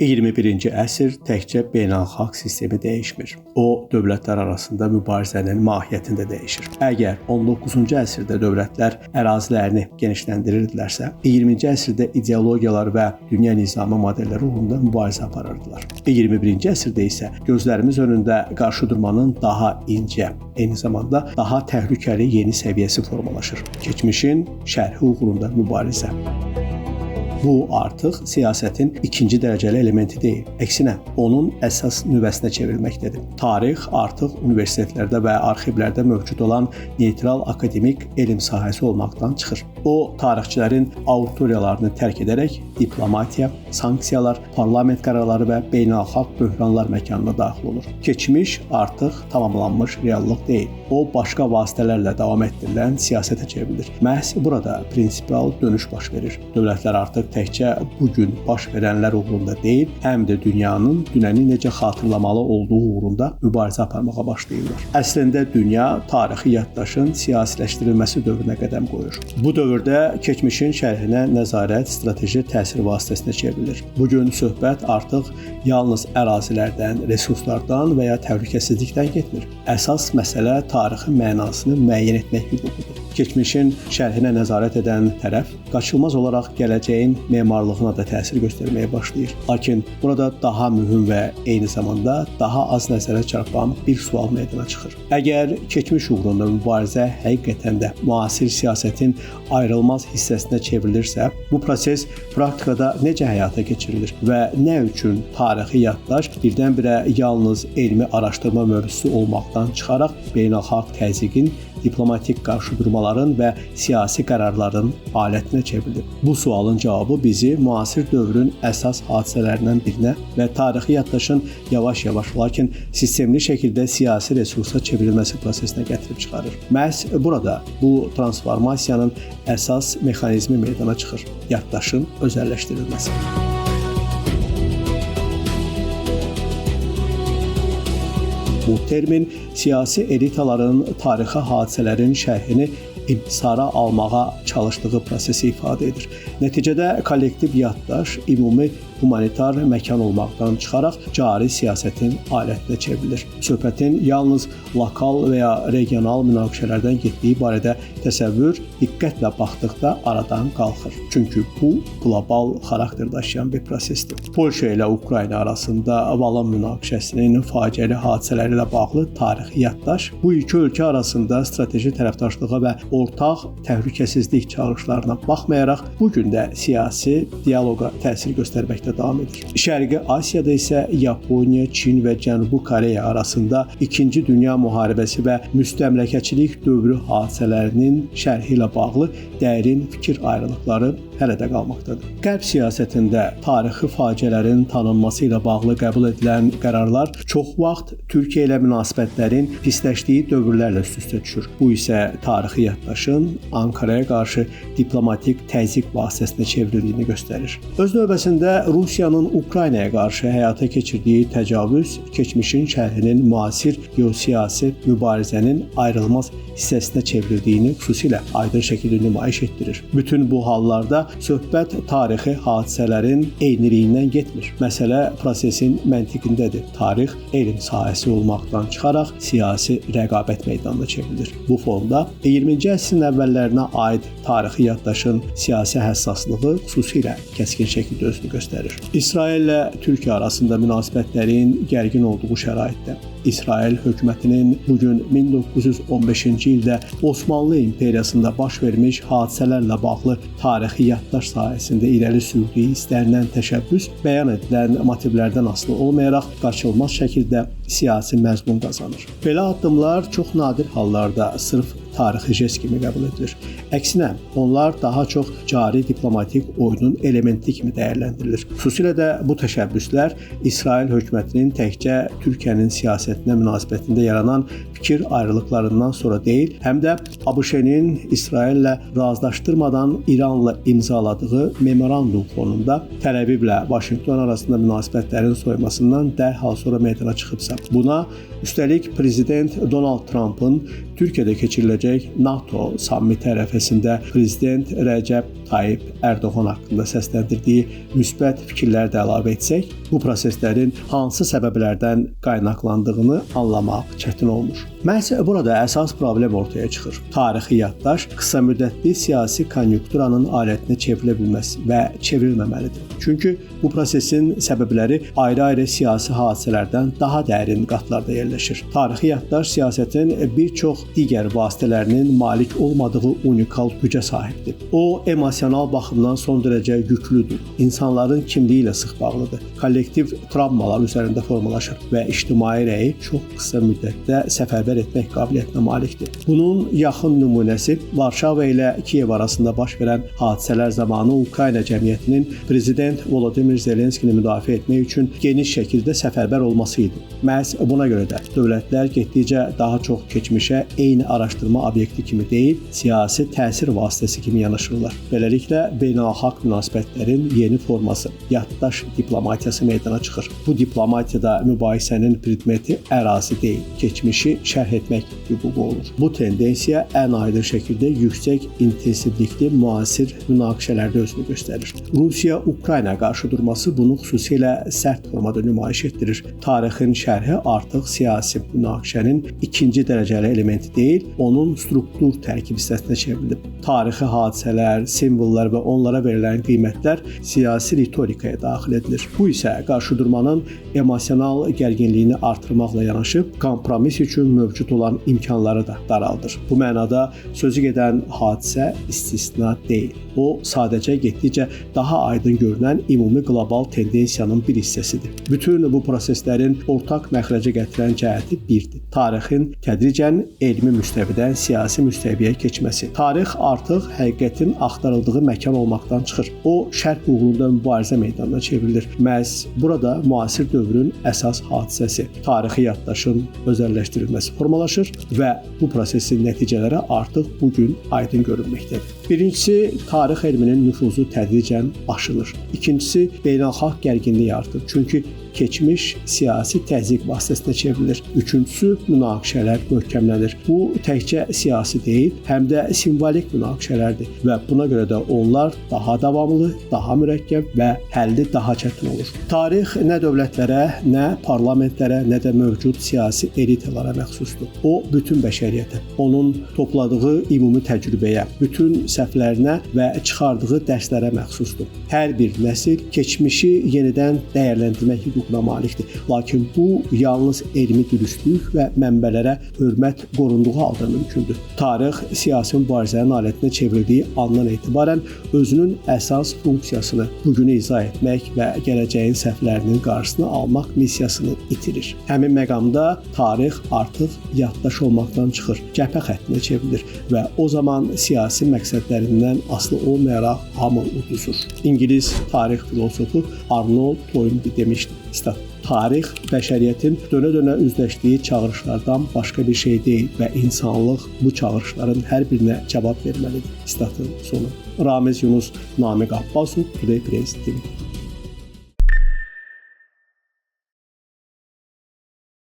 21-ci əsr təkcə beynəlxalq sistemi dəyişmir. O, dövlətlər arasında mübarizənin mahiyyətində dəyişir. Əgər 19-cu əsrdə dövlətlər ərazilərini genişləndirirdilərsə, 20-ci əsrdə ideologiyalar və dünya nizamı modelləri uğrunda mübarizə aparırdılar. 21-ci əsrdə isə gözlərimiz önündə qarşıdurmanın daha incə, eyni zamanda daha təhlükəli yeni səviyyəsi formalaşır. Keçmişin şərhi uğrunda mübarizə. Bu artıq siyasətin ikinci dərəcəli elementi deyil. Əksinə, onun əsas nüvəsinə çevrilməkdədir. Tarix artıq universitetlərdə və arxivlərdə mövcud olan neytral akademik elm sahəsi olmaqdan çıxır. O, tarixçilərin auditoriyalarını tərk edərək diplomatiya, sanksiyalar, parlament qərarları və beynəlxalq böhranlar məkanına daxil olur. Keçmiş artıq tamamlanmış reallıq deyil. O, başqa vasitələrlə davam etdirilən siyasətə çevrilir. Məhz burada prinsipial dönüş baş verir. Dövlətlər artıq təkcə bugün baş verənlər uğrunda deyil, həm də dünyanın dünəni necə xatırlamalı olduğu uğrunda mübarizə aparmağa başlayırlar. Əslində dünya tarixi yaddaşın siyasiləşdirilməsi dövrünə qədəm qoyur. Bu dövrdə keçmişin şərhinə nəzarət strateji təsir vasitəsinə çevrilir. Bugün söhbət artıq yalnız ərazilərdən, resurslardan və ya təhlükəsizlikdən getmir. Əsas məsələ tarixin mənasını müəyyən etmək hüququdur. Keçmişin şərhinə nəzarət edən tərəf qaçılmaz olaraq gələcəyin memarlığına da təsir göstərməyə başlayır. Lakin burada daha mühüm və eyni zamanda daha az nəzərə çarpan bir sual meydana çıxır. Əgər keçmiş uğrunda mübarizə həqiqətən də müasir siyasətin ayrılmaz hissəsinə çevrilirsə, bu proses praktikada necə həyata keçirilir və nə üçün tarixi yaddaş birdən-birə yalnız elmi araşdırma mövzusu olmaqdan çıxaraq beynəlxalq təzyiqin, diplomatik qarşıdurmaların və siyasi qərarların alətinə çevrilir. Bu sualın cavabı bizi müasir dövrün əsas hadisələrindən birinə və tarixi yaddaşın yavaş-yavaş, lakin sistemli şəkildə siyasi resursa çevrilməsi prosesinə gətirib çıxarır. Məhz burada bu transformasiyanın əsas mexanizmi meydana çıxır: yaddaşın özəlləşdirilməsi. Bu termin siyasi elitaların tarixi hadisələrin şərhini intisara almağa çalışdığı prosesi ifadə edir. Nəticədə kollektiv yaddaş ümumi humanitar məkan olmaqdan çıxaraq cari siyasətin alətinə çevrilir. Söhbətin yalnız lokal və ya regional münaqişələrdən getdiyi barədə təsəvvür diqqətlə baxdıqda aradan qalxır. Çünki bu qlobal xarakter daşıyan bir prosesdir. Polşa ilə Ukrayna arasında Valon münaqişəsinin faciəli hadisələri ilə bağlı tarixi yaddaş bu iki ölkə arasında strateji tərəfdaşlığa və ortaq təhlükəsizlik çağırışlarına baxmayaraq bu gün də siyasi dialoqa təsir göstərməkdə davam edir. Şərqi Asiyada isə Yaponiya, Çin və Cənubi Koreya arasında 2-ci Dünya müharibəsi və müstəmləkəçilik dövrü hadisələrinin şərhi ilə bağlı dərin fikir ayrılıqları hələ də qalmaqdadır. Qərb siyasətində tarixi faciələrin tanınması ilə bağlı qəbul edilən qərarlar çox vaxt Türkiyə ilə münasibətlərin pisləşdiyi dövrlərlə üst-üstə düşür. Bu isə tarixi yaddaşın Ankaraya qarşı diplomatik təzyiq vasitəsinə çevrildiyini göstərir. Öz növbəsində Rusiyanın Ukraynaya qarşı həyata keçirdiyi təcavüz keçmişin şərhinin müasir geosiyasi mübarizənin ayrılmaz hissəsinə çevrildiyini xüsusilə aydın şəkildə nümayiş etdirir. Bütün bu hallarda söhbət tarixi hadisələrin eyniliyindən getmir. Məsələ prosesin məntiqindədir. Tarix elm sahəsi olmaqdan çıxaraq siyasi rəqabət meydanına çevrilir. Bu fonda 20-ci əsrin əvvəllərinə aid tarixi yaddaşın siyasi həssaslığı xüsusilə kəskin şəkildə özünü göstərir. İsrail ilə Türkiyə arasında münasibətlərin gərgin olduğu şəraitdə İsrail hökumətinin bugün 1915-ci ildə Osmanlı İmperiyasında baş vermiş hadisələrlə bağlı tarixi yaddaş sahəsində irəli sürdüyü istənilən təşəbbüs bəyan edilən motivlərdən asılı olmayaraq qaçılmaz şəkildə siyasi məzmun qazanır. Belə addımlar çox nadir hallarda sırf tarixi jest kimi qəbul edilir. Əksinə, onlar daha çox cari diplomatik oyunun elementi kimi dəyərləndirilir. Xüsusilə də bu təşəbbüslər İsrail hökumətinin təkcə Türkiyənin siyasətinə münasibətində yaranan fikir ayrılıqlarından sonra deyil, həm də ABŞ-nin İsraillə razılaşdırmadan İranla imzaladığı memorandum fonunda Təl-Əvivlə Vaşinqton arasında münasibətlərin soyumasından dərhal sonra meydana çıxıbsa. Buna üstəlik prezident Donald Trumpın Türkiyədə keçiriləcək NATO sammiti ərəfəsində prezident Rəcəb Tayyip Ərdoğan haqqında səsləndirdiyi müsbət fikirlər də əlavə etsək, bu proseslərin hansı səbəblərdən qaynaqlandığını anlamaq çətin olmur. Məhz burada əsas problem ortaya çıxır. Tarixi yaddaş qısa müddətli siyasi konjunkturanın alətinə çevrilə bilməsi və çevrilməməlidir. Çünki bu prosesin səbəbləri ayrı-ayrı siyasi hadisələrdən daha dərin qatlarda yerləşir. Tarixi yaddaş siyasətin bir çox digər vasitələrinin malik olmadığı unikal gücə sahibdir. O, emosional baxımdan son dərəcə yüklüdür. İnsanların kimliyi ilə sıx bağlıdır. Kollektiv travmalar üzərində formalaşır və ictimai rəyi çox qısa müddətdə səfərbər etmək qabiliyyətinə malikdir. Bunun yaxın nümunəsi Varşava ilə Kiyev arasında baş verən hadisələr zamanı Ukrayna cəmiyyətinin prezident Volodimir Zelenskini müdafiə etmək üçün geniş şəkildə səfərbər olması idi. Məhz buna görə də dövlətlər getdikcə daha çox keçmişə eyni araşdırma obyekti kimi deyil, siyasi təsir vasitəsi kimi yanaşırlar. Beləliklə, beynəlxalq münasibətlərin yeni forması, yaddaş diplomatiyası meydana çıxır. Bu diplomatiyada mübahisənin predmeti ərazi deyil, keçmişi şərh etmək hüququ olur. Bu tendensiya ən aydın şəkildə yüksək intensivlikli müasir münaqişələrdə özünü göstərir. Rusiya-Ukrayna qarşıdurması bunu xüsusilə sərt formada nümayiş etdirir. Tarixin şərhi artıq siyasi münaqişənin ikinci dərəcəli elementi deyil, onun struktur tərkib hissəsinə çevrilib. Tarixi hadisələr, simvollar və onlara verilən qiymətlər siyasi ritorikaya daxil edilir. Bu isə qarşıdurmanın emosional gərginliyini artırmaqla yanaşı, kompromis üçün mövcud olan imkanları da daraldır. Bu mənada sözü gedən hadisə istisna deyil. O, sadəcə getdikcə daha aydın görünən ümumi qlobal tendensiyanın bir hissəsidir. Bütün bu proseslərin ortaq məxrəcə gətirən cəhəti birdir. Tarixin tədricən elmi müstəvidən siyasi müstəviyə keçməsi. Tarix artıq həqiqətin axtarıldığı məkan olmaqdan çıxır. O, şərq uğrunda mübarizə meydanına çevrilir. Məhz burada müasir dövrün əsas hadisəsi, tarixi yaddaşın özəlləşdirilməsi formalaşır və bu prosesin nəticələri artıq bugün aydın görünməkdədir. Birincisi, tarix elminin nüfuzu tədricən aşılır. İkincisi, beynəlxalq gərginlik artır. Çünki keçmiş siyasi təzyiq vasitəsinə çevrilir. Üçüncüsü, münaqişələr möhkəmlənir. Bu təkcə siyasi deyil, həm də simvolik münaqişələrdir və buna görə də onlar daha davamlı, daha mürəkkəb və həlli daha çətin olur. Tarix nə dövlətlərə, nə parlamentlərə, nə də mövcud siyasi elitalara məxsusdur. O, bütün bəşəriyyətə, onun topladığı ümumi təcrübəyə, bütün səhvlərinə və çıxardığı dərslərə məxsusdur. Hər bir nəsil keçmişi yenidən dəyərləndirmək hüququna malikdir. Lakin bu yalnız elmi dürüstlük və mənbələrə hörmət qorunduğu halda mümkündür. Tarix siyasi mübarizənin alətinə çevrildiyi andan etibarən özünün əsas funksiyasını bugünü izah etmək və gələcəyin səhvlərinin qarşısını almaq missiyasını itirir. Həmin məqamda tarix artıq yaddaş olmaqdan çıxır, cəbhə xəttinə çevrilir və o zaman siyasi məqsədlərindən asılı olmayaraq hamı uduzur. İngilis tarix filosofu Arnold Toynbee demişdi. Tarix bəşəriyyətin dönə-dönə üzləşdiyi çağırışlardan başqa bir şey deyil və insanlıq bu çağırışların hər birinə cavab verməlidir. Statın sonu. Ramiz Yunus, Namiq Abbasov, Today Press TV.